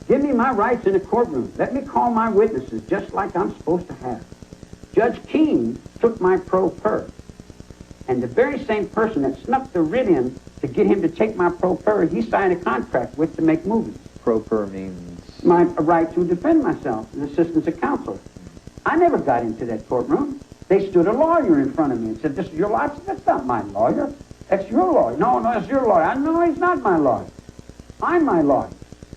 Give me my rights in a courtroom. Let me call my witnesses just like I'm supposed to have. Judge Keene took my pro per. And the very same person that snuck the writ in to get him to take my pro per, he signed a contract with to make movies. Pro per means? My right to defend myself, an assistance of counsel. I never got into that courtroom. They stood a lawyer in front of me and said, "This is your lawyer." I said, "That's not my lawyer. That's your lawyer." "No, that's your lawyer." "No, he's not my lawyer. I'm my lawyer.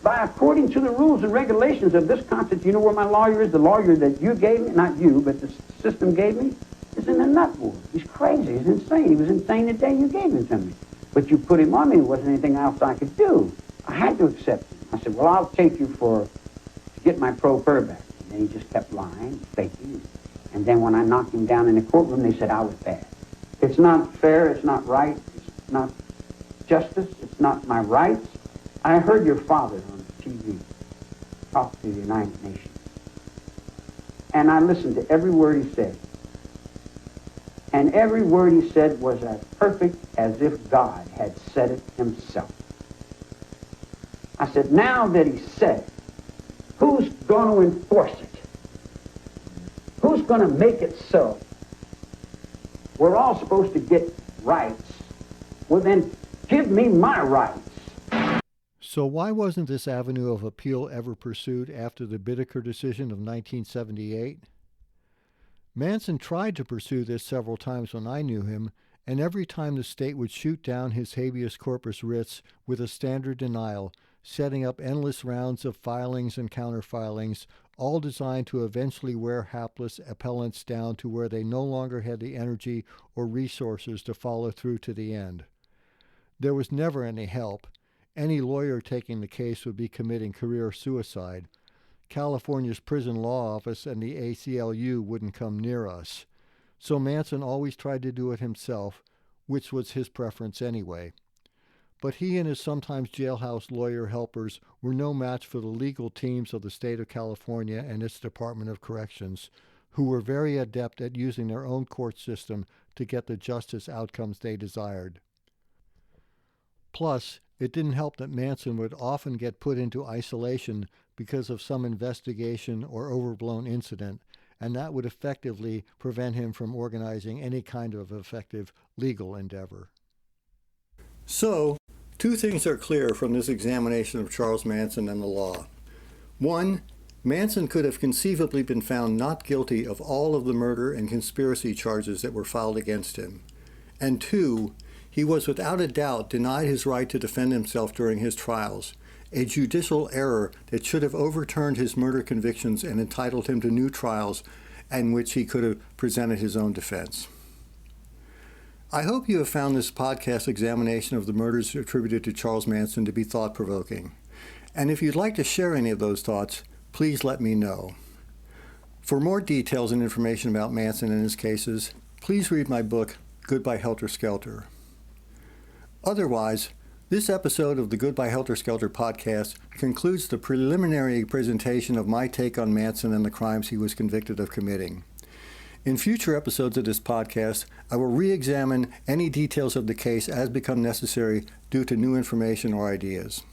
According to the rules and regulations of this Constitution, you know where my lawyer is? The lawyer that you gave me, not you, but the system gave me, is in the nut ward. He's crazy. He's insane. He was insane the day you gave him to me. But you put him on me. There wasn't anything else I could do. I had to accept him." I said, "Well, I'll take you to get my pro per back." And then he just kept lying, faking. And then when I knocked him down in the courtroom, they said I was bad. It's not fair. It's not right. It's not justice. It's not my rights. I heard your father on TV talk to the United Nations. And I listened to every word he said. And every word he said was as perfect as if God had said it himself. I said, now that he said it, who's going to enforce it? Who's going to make it so? We're all supposed to get rights. Well, then give me my rights. So why wasn't this avenue of appeal ever pursued after the Bittaker decision of 1978? Manson tried to pursue this several times when I knew him, and every time the state would shoot down his habeas corpus writs with a standard denial, setting up endless rounds of filings and counterfilings, all designed to eventually wear hapless appellants down to where they no longer had the energy or resources to follow through to the end. There was never any help. Any lawyer taking the case would be committing career suicide. California's prison law office and the ACLU wouldn't come near us. So Manson always tried to do it himself, which was his preference anyway. But he and his sometimes jailhouse lawyer helpers were no match for the legal teams of the state of California and its Department of Corrections, who were very adept at using their own court system to get the justice outcomes they desired. Plus, it didn't help that Manson would often get put into isolation because of some investigation or overblown incident, and that would effectively prevent him from organizing any kind of effective legal endeavor. So, two things are clear from this examination of Charles Manson and the law. One, Manson could have conceivably been found not guilty of all of the murder and conspiracy charges that were filed against him. And two, he was without a doubt denied his right to defend himself during his trials, a judicial error that should have overturned his murder convictions and entitled him to new trials in which he could have presented his own defense. I hope you have found this podcast examination of the murders attributed to Charles Manson to be thought-provoking. And if you'd like to share any of those thoughts, please let me know. For more details and information about Manson and his cases, please read my book, Goodbye Helter Skelter. Otherwise, this episode of the Goodbye Helter Skelter podcast concludes the preliminary presentation of my take on Manson and the crimes he was convicted of committing. In future episodes of this podcast, I will re-examine any details of the case as become necessary due to new information or ideas.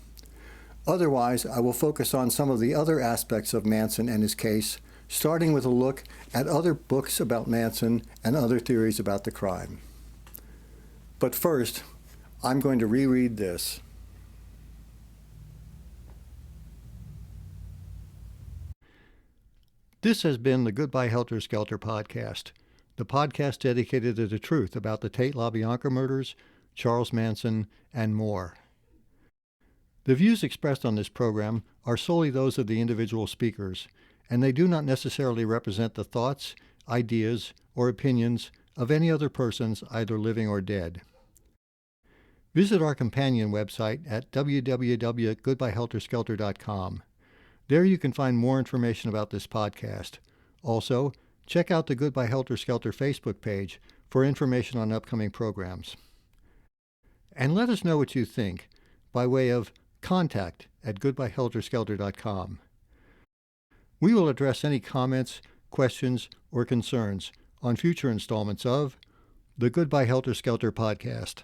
Otherwise, I will focus on some of the other aspects of Manson and his case, starting with a look at other books about Manson and other theories about the crime. But first, I'm going to reread this. This has been the Goodbye Helter Skelter podcast, the podcast dedicated to the truth about the Tate LaBianca murders, Charles Manson, and more. The views expressed on this program are solely those of the individual speakers, and they do not necessarily represent the thoughts, ideas, or opinions of any other persons, either living or dead. Visit our companion website at www.goodbyehelterskelter.com. There you can find more information about this podcast. Also, check out the Goodbye Helter Skelter Facebook page for information on upcoming programs. And let us know what you think by way of contact@goodbyehelterskelter.com. We will address any comments, questions, or concerns on future installments of the Goodbye Helter Skelter podcast.